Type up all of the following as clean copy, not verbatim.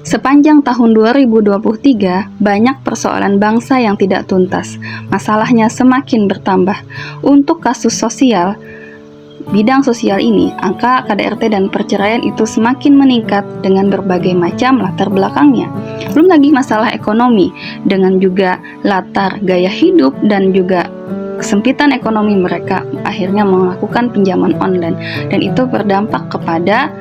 Sepanjang tahun 2023, banyak persoalan bangsa yang tidak tuntas. Masalahnya semakin bertambah. Untuk kasus sosial, bidang sosial ini, angka KDRT dan perceraian itu semakin meningkat dengan berbagai macam latar belakangnya. Belum lagi masalah ekonomi, dengan juga latar gaya hidup dan juga kesempitan ekonomi mereka akhirnya melakukan pinjaman online. Dan itu berdampak kepada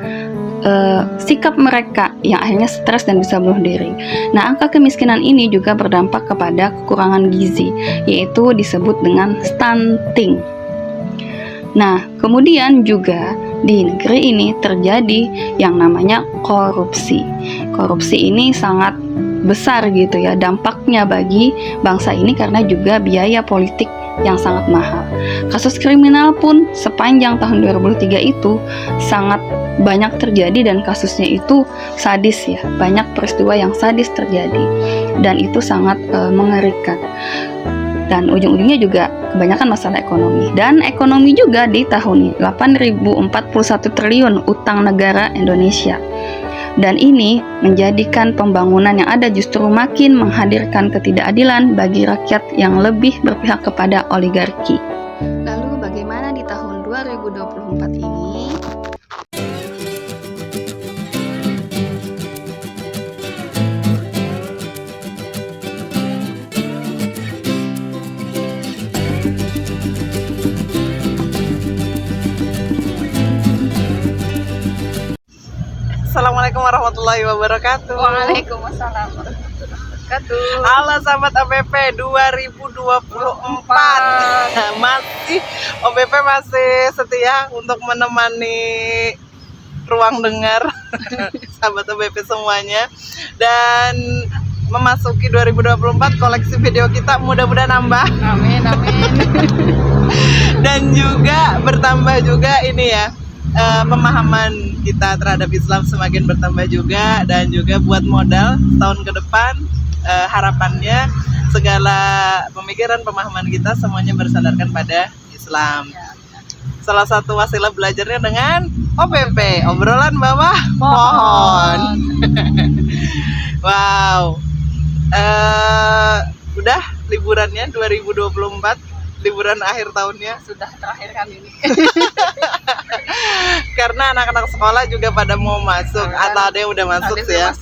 sikap mereka yang akhirnya stres dan bisa bunuh diri. Nah, angka kemiskinan ini juga berdampak kepada kekurangan gizi, yaitu disebut dengan stunting. Nah, kemudian juga di negeri ini terjadi yang namanya korupsi. Korupsi ini sangat besar gitu ya dampaknya bagi bangsa ini karena juga biaya politik yang sangat mahal. Kasus kriminal pun sepanjang tahun 2003 itu sangat banyak terjadi dan kasusnya itu sadis ya. Banyak peristiwa yang sadis terjadi dan itu sangat mengerikan. Dan ujung-ujungnya juga kebanyakan masalah ekonomi. Dan ekonomi juga di tahun ini 8.041 triliun utang negara Indonesia. Dan ini menjadikan pembangunan yang ada justru makin menghadirkan ketidakadilan bagi rakyat yang lebih berpihak kepada oligarki. Lalu bagaimana di tahun 2024 ini? Assalamualaikum warahmatullahi wabarakatuh. Waalaikumsalam warahmatullahi wabarakatuh. Halo sahabat OBP 2024. Masih OBP masih setia untuk menemani ruang dengar sahabat OBP semuanya. Dan memasuki 2024, koleksi video kita mudah-mudahan nambah. Amin, amin. Dan juga bertambah juga ini ya, pemahaman kita terhadap Islam semakin bertambah juga. Dan juga buat modal tahun ke depan, harapannya segala pemikiran pemahaman kita semuanya bersandarkan pada Islam. Salah satu wasilah belajarnya dengan OBP, obrolan bawah pohon. Wow. Udah liburannya 2024, liburan akhir tahunnya Sudah terakhir kali ini. karena anak-anak sekolah juga pada mau masuk, atau ada yang udah masuk sih ya.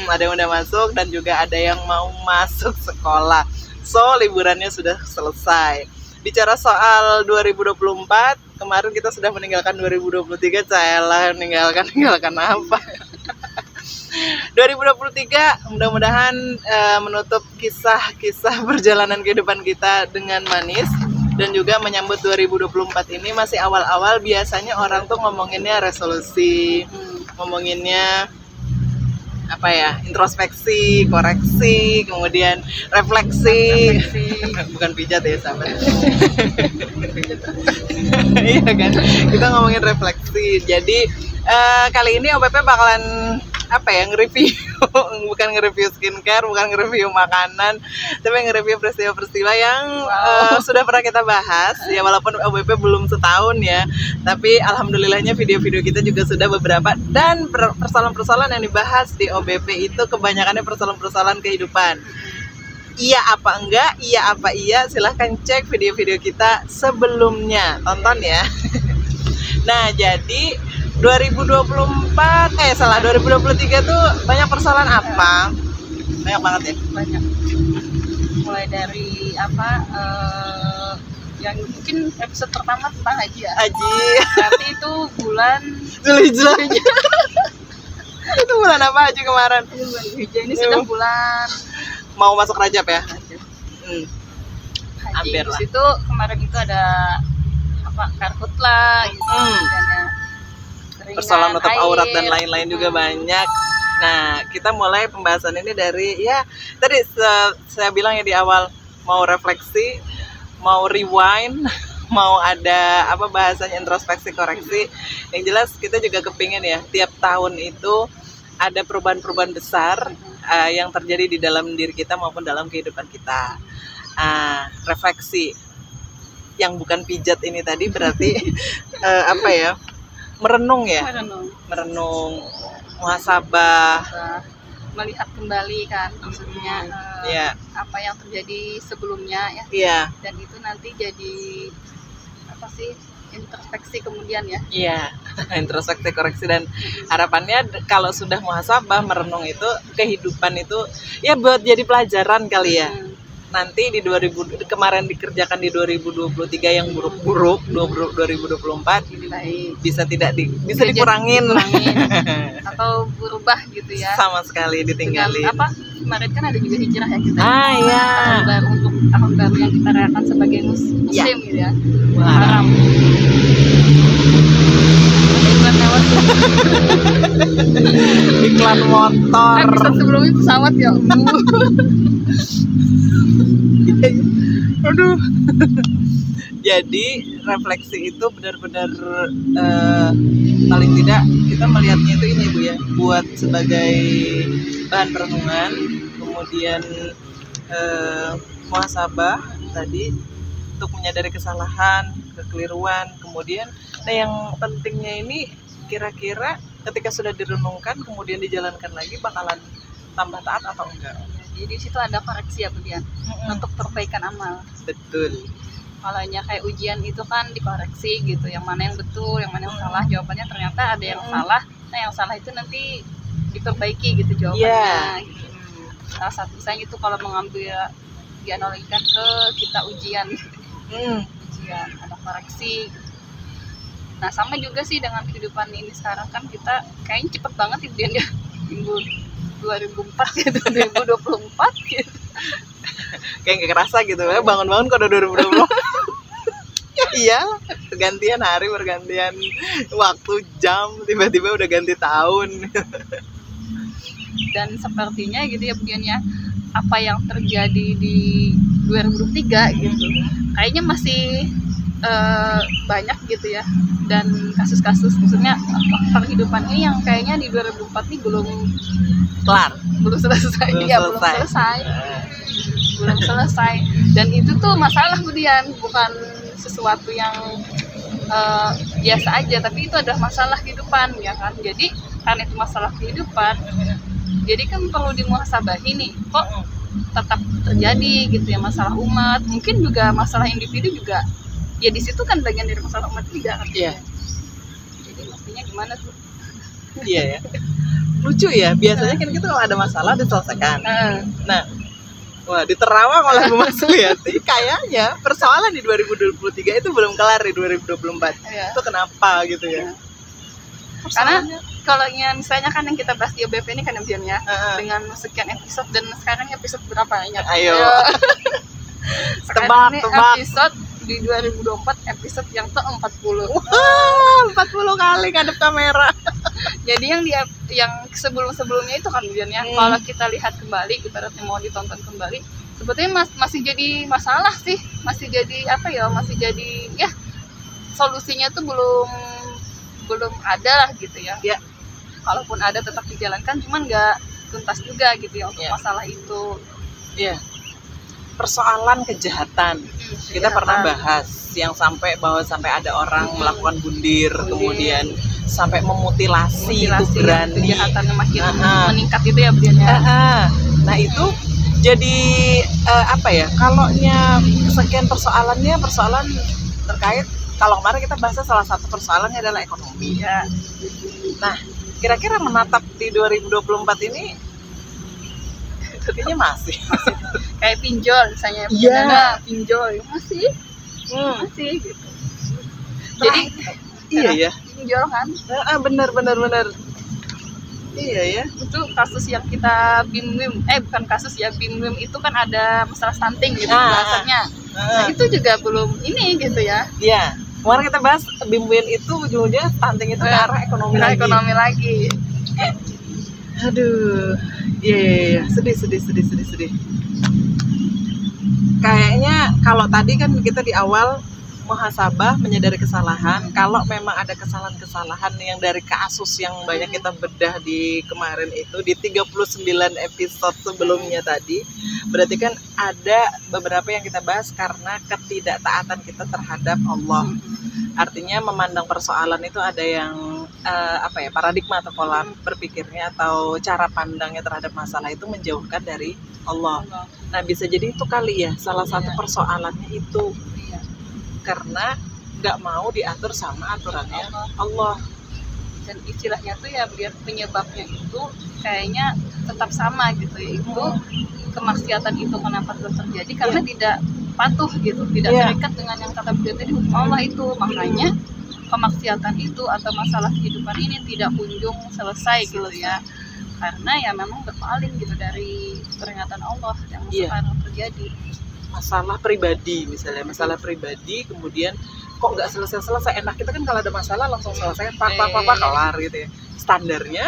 Ada yang udah masuk dan juga ada yang mau masuk sekolah. So liburannya sudah selesai. Bicara soal 2024, kemarin kita sudah meninggalkan 2023. Caelah, meninggalkan apa? 2023 mudah-mudahan menutup kisah-kisah perjalanan kehidupan kita dengan manis. Dan juga menyambut 2024 ini masih awal-awal, biasanya orang tuh ngomonginnya resolusi, ngomonginnya apa ya, introspeksi, koreksi, kemudian refleksi. Bukan pijat ya sahabat. Iya kan, kita ngomongin refleksi. Jadi kali ini OBP bakalan apa ya, nge-review bukan nge-review skincare, bukan nge-review makanan, tapi nge-review peristiwa-peristiwa yang sudah pernah kita bahas ya. Walaupun OBP belum setahun ya, tapi alhamdulillahnya video-video kita juga sudah beberapa. Dan persoalan-persoalan yang dibahas di OBP itu kebanyakannya persoalan-persoalan kehidupan. Iya apa enggak, iya apa iya, silahkan cek video-video kita sebelumnya, tonton ya. Nah, jadi 2023 tuh banyak persoalan apa? Banyak banget ya? Banyak. Mulai dari yang mungkin episode pertama tentang haji ya. Haji. Berarti itu bulan Zulhijjah. Itu bulan apa haji kemarin? Bulan Zulhijjah ini sudah bulan Mau masuk Rajab ya? haji. Hampir Terus lah. itu kemarin itu ada karhutlah gitu. Persoalan nutup aurat dan lain-lain juga banyak. Nah, kita mulai pembahasan ini dari ya tadi saya bilang ya di awal, mau refleksi, mau rewind, mau ada apa bahasanya, introspeksi, koreksi. Yang jelas kita juga kepingin ya tiap tahun itu ada perubahan-perubahan besar yang terjadi di dalam diri kita maupun dalam kehidupan kita. Refleksi yang bukan pijat ini tadi berarti apa ya? Merenung ya, merenung, muhasabah, melihat kembali kan, maksudnya Iya. apa yang terjadi sebelumnya ya, Iya. dan itu nanti jadi apa sih, introspeksi kemudian ya. Iya, introspeksi, koreksi, dan harapannya kalau sudah muhasabah merenung itu kehidupan itu ya buat jadi pelajaran kali ya. Nanti di 2000 kemarin dikerjakan di 2023 yang buruk-buruk, 2024 Jadi baik, bisa tidak bisa Bisa dikurangin dikurangin atau berubah gitu ya. sama sekali Dengan ditinggalin. apa, kemarin kan ada juga hijrah ya kita. Ah ya. Tahun baru, untuk tahun baru yang kita rayakan sebagai muslim gitu ya. Wah. Haram. Ada iklan lewat tuh. Iklan motor. Episode sebelumnya pesawat ya. Aduh. Jadi refleksi itu benar-benar paling tidak kita melihatnya itu ini Bu ya, buat sebagai bahan perenungan, kemudian muhasabah tadi untuk menyadari kesalahan, kekeliruan, kemudian nah yang pentingnya ini kira-kira ketika sudah direnungkan kemudian dijalankan lagi bakalan tambah taat atau enggak? Jadi di situ ada koreksi ya kemudian untuk perbaikan amal. Betul. Kalau kayak ujian itu kan dikoreksi gitu, yang mana yang betul, yang mana yang salah, jawabannya ternyata ada yang salah. Nah yang salah itu nanti diperbaiki gitu jawabannya. Gitu. Salah satu misalnya itu kalau mengambil dianalogikan ke kita ujian, ujian ada koreksi. Nah sama juga sih dengan kehidupan ini sekarang kan kita kayaknya cepet banget ujiannya, minggu 2004 gitu, 2024 gitu. Kayak nggak kerasa gitu ya, bangun-bangun kok udah 2020. Iya, pergantian hari, pergantian waktu, jam, tiba-tiba udah ganti tahun. Dan sepertinya gitu ya begini ya, apa yang terjadi di 2023 gitu kayaknya masih banyak gitu ya, dan kasus-kasus maksudnya kehidupan ini yang kayaknya di 2004 ini belum Kelar. selesai. Belum selesai, dan itu tuh masalah kemudian, bukan sesuatu yang biasa aja, tapi itu adalah masalah kehidupan ya kan. Jadi karena itu masalah kehidupan, jadi kan perlu dimuhasabahi nih, kok tetap terjadi gitu ya masalah umat, mungkin juga masalah individu juga ya, di situ kan bagian dari masalah umat juga kan. Iya. Jadi mestinya gimana tuh? Iya ya. Lucu ya, biasanya kan kita kalau ada masalah diselesaikan. Nah, wah di Terawang oleh Bu Masliati kayaknya persoalan di 2023 itu belum kelar di 2024. Iya. Itu kenapa gitu ya? Karena kalau misalnya kan yang kita bahas di OBP ini kan ya, dengan sekian episode, dan sekarang episode berapa ingat? Ayo. Sekarang ini Tebak. episode di 2024 episode yang ke-40. Wah, 40 kali ngadep kamera. Jadi yang sebelum-sebelumnya itu kan ya, kalau kita lihat kembali, ibaratnya mau ditonton kembali, sebetulnya masih jadi masalah sih, masih jadi apa ya, masih jadi ya solusinya tuh belum ada lah gitu ya. Ya. Kalaupun ada tetap dijalankan, cuman nggak tuntas juga gitu ya untuk masalah itu. Iya. Persoalan kejahatan. Kita pernah bahas yang sampai ada orang melakukan bundir, kemudian sampai memutilasi itu berani. Kejahatannya makin meningkat itu ya berarti. Nah itu jadi apa ya? Kalaunya sekian persoalan terkait, kalau kemarin kita bahas salah satu persoalannya adalah ekonomi. Ya. Nah, kira-kira menatap di 2024 ini kayaknya masih kayak pinjol misalnya, pinjol masih gitu. Jadi iya ya. Pinjol kan? Benar. Iya ya. Itu kasus yang kita BIM-WIM, bukan kasus ya, BIM-WIM itu kan ada masalah stunting gitu bahasanya. Nah, itu juga belum ini gitu ya. Iya. Kemarin kita bahas BIM-WIM itu ujung-ujungnya stunting itu ke arah ekonomi lagi. Aduh. Iya. Sedih. Kayaknya kalau tadi kan kita di awal muhasabah, menyadari kesalahan. Kalau memang ada kesalahan-kesalahan yang dari kasus yang banyak kita bedah di kemarin itu, di 39 episode sebelumnya tadi, berarti kan ada beberapa yang kita bahas karena ketidaktaatan kita terhadap Allah. Artinya memandang persoalan itu ada yang paradigma atau pola berpikirnya atau cara pandangnya terhadap masalah itu menjauhkan dari Allah. Nah bisa jadi itu kali ya salah satu persoalannya itu, Iya. karena nggak mau diatur sama aturannya Allah. Dan istilahnya tuh ya biar penyebabnya itu kayaknya tetap sama gitu, yaitu kemaksiatan itu kenapa terus terjadi karena tidak patuh gitu, tidak terikat dengan yang kata beliau tadi hukum Allah itu. Makanya kemaksiatan itu atau masalah kehidupan ini tidak kunjung selesai gitu ya, karena ya memang berpaling gitu dari peringatan Allah yang sekarang terjadi. Masalah pribadi misalnya, masalah pribadi kemudian kok nggak selesai enak, kita kan kalau ada masalah langsung selesai pak kelar gitu ya, standarnya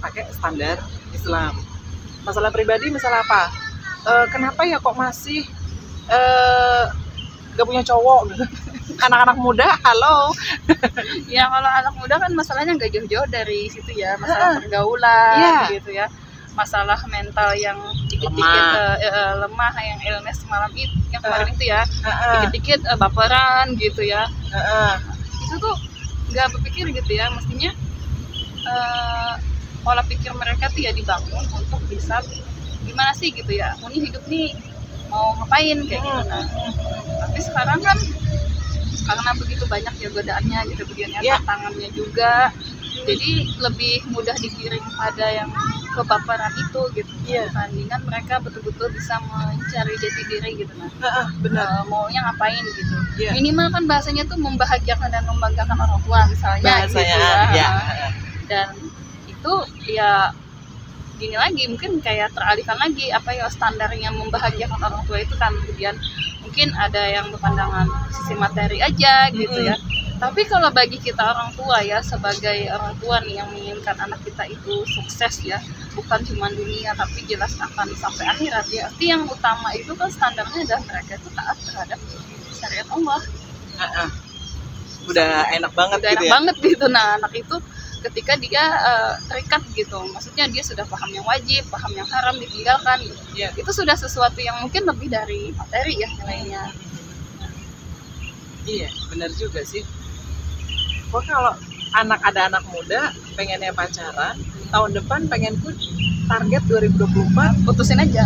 pakai standar Islam. Masalah pribadi misalnya apa, kenapa ya kok masih gak punya cowok gitu. Anak-anak muda, halo. Ya kalau anak muda kan masalahnya nggak jauh-jauh dari situ ya, masalah pergaulan gitu ya, masalah mental yang dikit-dikit lemah, yang illness yang kemarin itu ya, dikit-dikit baperan gitu ya. Itu tuh nggak berpikir gitu ya, mestinya pola pikir mereka tuh ya dibangun untuk bisa gimana sih gitu ya, ini hidup nih mau ngapain kayak gitu. Nah, tapi sekarang kan karena begitu banyak ya godaannya gitu, tantangannya juga, jadi lebih mudah digiring pada yang kebaperan itu gitu, dibandingkan mereka betul-betul bisa mencari jati diri gitu. Nah, maunya ngapain gitu, minimal kan bahasanya tuh membahagiakan dan membanggakan orang tua misalnya gitu ya. Dan itu ya gini lagi, mungkin kayak teralihkan lagi standarnya membahagiakan orang tua itu kan, kemudian mungkin ada yang berpandangan sisi materi aja gitu ya. Tapi kalau bagi kita orang tua ya, sebagai orang tua nih yang menginginkan anak kita itu sukses ya, bukan cuma dunia tapi jelas akan sampai akhirat ya, arti yang utama itu kan standarnya adalah mereka itu taat terhadap syariat Allah. Udah enak banget gitu ya. Banget gitu. Nah anak itu ketika dia terikat gitu, maksudnya dia sudah paham yang wajib, paham yang haram ditinggalkan gitu. Itu sudah sesuatu yang mungkin lebih dari materi ya nilainya. Iya benar juga sih. Kok kalau ada anak muda pengennya pacaran, tahun depan pengenku target 2024 putusin aja.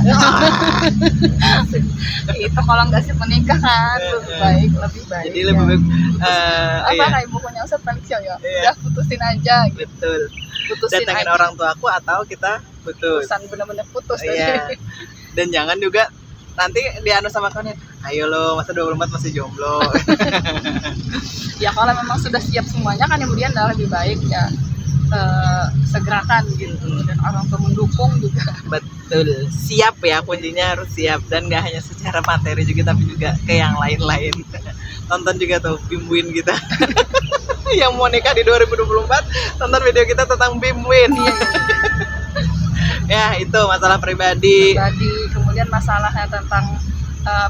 Itu kalau nggak sih menikah kan lebih baik. Jadi lebih baik kayak bukunya Ustaz Felix ya, udah putusin aja gitu. Betul. Putusin datangin aja. orang tua aku atau kita putus. Putusan bener-bener putus. Dan jangan juga nanti dianu sama kalian, ayo lo masa 24 masih jomblo. Ya kalau memang sudah siap semuanya kan kemudian lebih baik ya segerakan gitu, dan orang tua mendukung juga. Betul, siap ya, kuncinya harus siap, dan gak hanya secara materi juga tapi juga ke yang lain-lain. Tonton juga tuh Bim Win kita. Yang mau nikah di 2024 tonton video kita tentang Bim Win. Ya itu masalah pribadi. Kemudian masalahnya tentang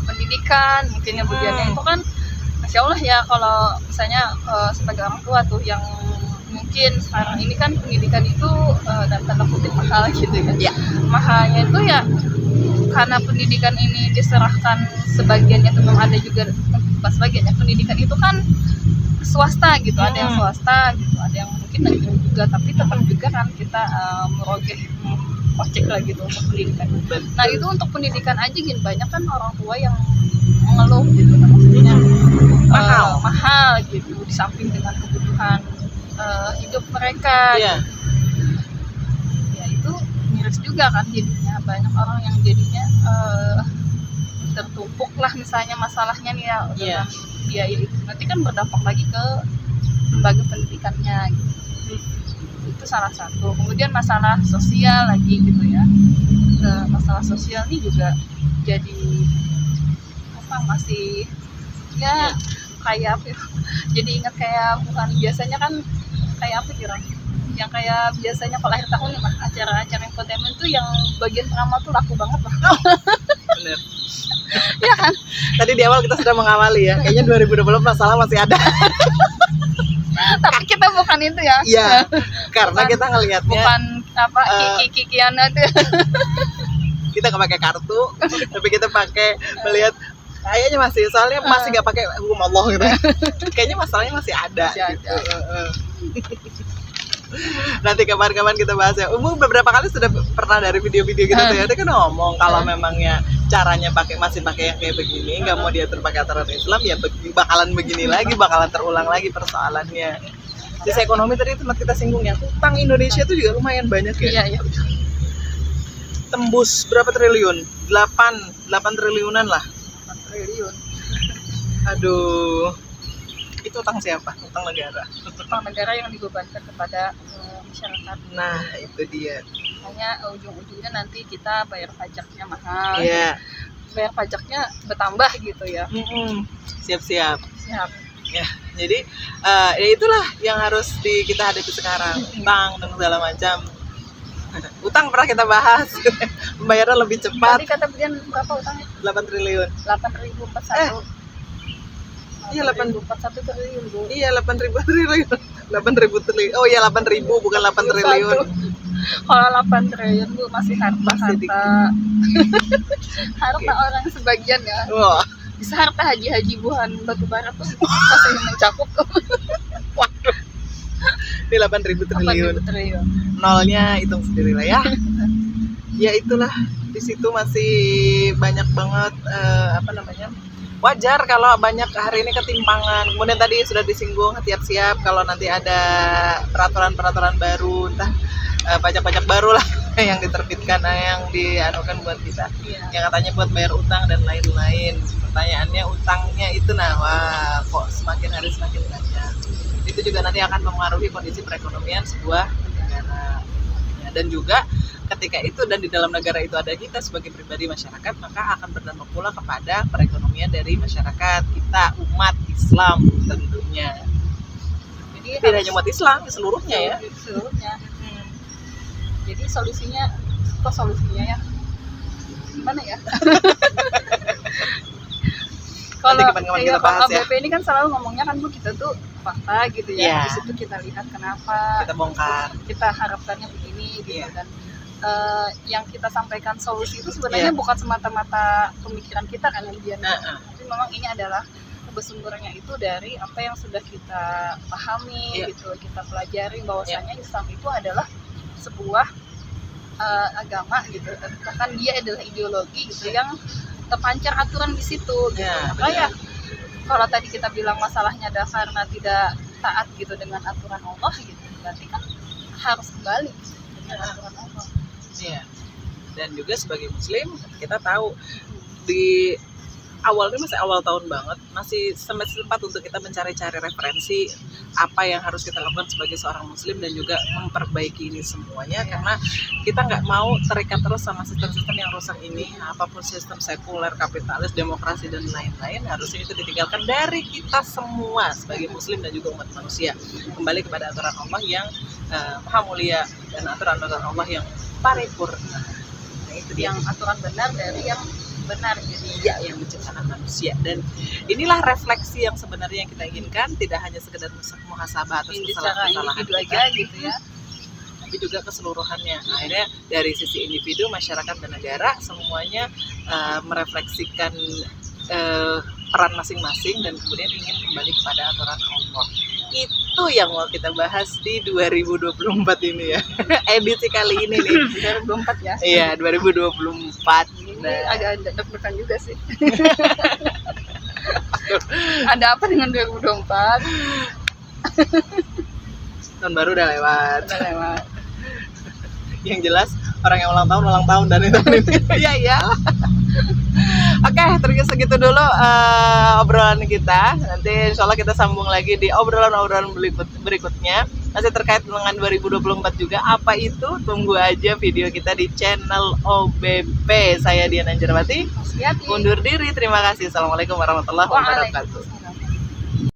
pendidikan, mungkin kemudiannya itu kan Masya Allah ya, kalau misalnya sebagai orang tua tuh yang mungkin sekarang ini kan pendidikan itu dalam tanda kutip mahal gitu ya. Mahalnya itu ya karena pendidikan ini diserahkan sebagiannya, memang ada juga pas sebagiannya pendidikan itu kan swasta gitu, ada yang swasta gitu, ada yang mungkin negeri juga, tapi tetap juga kan kita merogeh kocek lah gitu untuk pendidikan. Nah itu untuk pendidikan aja gini, banyak kan orang tua yang mengeluh gitu, maksudnya mahal gitu, di samping dengan kebutuhan hidup mereka. Ya itu miris juga kan jadinya, banyak orang yang jadinya tertumpuk lah misalnya masalahnya nih ya dengan biaya itu, nanti kan berdampak lagi ke lembaga pendidikannya gitu. Itu salah satu. Kemudian masalah sosial lagi gitu ya, masalah sosial ini juga jadi masih ya kayak apa ya? Jadi ingat kayak bukan biasanya kan kayak apa kira yang kayak biasanya kalau akhir tahun mah acara-acara infotainment tuh yang bagian pertama tuh laku banget lah. Bener. Ya kan? Tadi di awal kita sudah mengawali ya, kayaknya 2020 masalah masih ada. Tapi kita bukan itu ya. Iya. Karena kita ngelihatnya bukan apa kiki-kikian itu. Kita nggak pakai kartu, tapi kita pakai melihat kayaknya masih, soalnya masih nggak pakai hukum Allah gitu. Kayaknya masalahnya masih ada. Nanti kapan-kapan kita bahas ya. Beberapa kali sudah pernah dari video-video kita tuh ya. Dia kan ngomong kalau memangnya caranya masih pakai yang kayak begini, nggak mau diatur pakai aturan Islam, ya bakalan begini lagi, bakalan terulang lagi persoalannya. Sisi ekonomi tadi tempat kita singgung ya. Utang Indonesia itu juga lumayan banyak ya. Iya. Tembus berapa triliun? 8 triliunan lah. 4 triliun. Aduh. Itu utang siapa? Utang negara. Utang negara yang dibebankan kepada masyarakat. Nah, itu dia. Hanya ujung-ujungnya nanti kita bayar pajaknya mahal. Iya. Bayar pajaknya bertambah gitu ya. Siap-siap. Siap. Ya, jadi ya itulah yang harus kita hadapi sekarang. Utang dan segala macam. Utang pernah kita bahas. Pembayaran lebih cepat. Tadi kata Brian berapa utangnya? 8 triliun. 8.041. Iya, 8.041 triliun, Bu. Iya, 8.000 triliun. 8.000 triliun. Oh iya, 8.000 bukan 8 triliun. Kalau 8 triliun, Bu, masih harta harta orang sebagian ya. Wah. Bisa harta haji-haji buhan batu bara tuh masih mencakup tuh. Waduh. Ini 8.000 triliun. 8.000 triliun. Nolnya hitung sendiri lah ya. Ya itulah, di situ masih banyak banget wajar kalau banyak hari ini ketimpangan. Kemudian tadi sudah disinggung, siap-siap kalau nanti ada peraturan-peraturan baru, entah pajak-pajak baru lah yang diterbitkan, yang dianukan buat kita. Iya. Yang katanya buat bayar utang dan lain-lain. Pertanyaannya utangnya itu wah kok semakin hari semakin banyak. Itu juga nanti akan mempengaruhi kondisi perekonomian sebuah negara. Ya, dan juga ketika itu dan di dalam negara itu ada kita sebagai pribadi masyarakat, maka akan berdampak pula kepada perekonomian dari masyarakat kita, umat Islam tentunya. Jadi tidak hanya umat Islam, seluruhnya ya. Seluruhnya. Jadi solusinya ya? Gimana ya? Kalau KBP ini kan selalu ngomongnya kan Bu, kita tuh fakta gitu ya. Di situ kita lihat kenapa. Kita bongkar. Kita harapkannya begini gitu dan yang kita sampaikan solusi itu sebenarnya bukan semata-mata pemikiran kita kan yang dia tapi memang ini adalah bersumbernya itu dari apa yang sudah kita pahami gitu, kita pelajari bahwasanya Islam itu adalah sebuah agama gitu, bahkan dia adalah ideologi gitu yang terpancar aturan di situ gitu. Maka ya kalau tadi kita bilang masalahnya adalah karena tidak taat gitu dengan aturan Allah gitu, berarti kan harus kembali dengan aturan Allah. Iya. Dan juga sebagai muslim kita tahu di awalnya masih awal tahun banget, masih sempat untuk kita mencari-cari referensi apa yang harus kita lakukan sebagai seorang muslim dan juga memperbaiki ini semuanya, karena kita nggak mau terikat terus sama sistem-sistem yang rusak ini. Apapun sistem sekuler, kapitalis, demokrasi dan lain-lain, harusnya itu ditinggalkan dari kita semua sebagai muslim dan juga umat manusia, kembali kepada aturan Allah yang maha mulia dan aturan-aturan Allah yang paripurna. Nah, itu yang aturan benar dari yang benar, jadi yang menciptakan manusia. Dan inilah refleksi yang sebenarnya yang kita inginkan, tidak hanya sekedar muhasabah atas kesalahan-kesalahan itu aja gitu ya, tapi juga keseluruhannya. Akhirnya dari sisi individu, masyarakat dan negara semuanya merefleksikan peran masing-masing dan kemudian ingin kembali kepada aturan Allah. Itu yang mau kita bahas di 2024 ini ya. Edisi kali ini nih. 2024 ya. Iya, 2024. Ini agak deg-degan juga sih. Ada apa dengan 2024? Tahun baru udah lewat. Udah lewat. Yang jelas orang yang ulang tahun dan itu. Iya iya. Oke, terus segitu dulu obrolan kita. Nanti insya Allah kita sambung lagi di obrolan-obrolan berikutnya. Masih terkait dengan 2024 juga. Apa itu? Tunggu aja video kita di channel OBP. Saya Dian Anjarwati. Undur diri. Terima kasih. Assalamualaikum warahmatullahi wabarakatuh.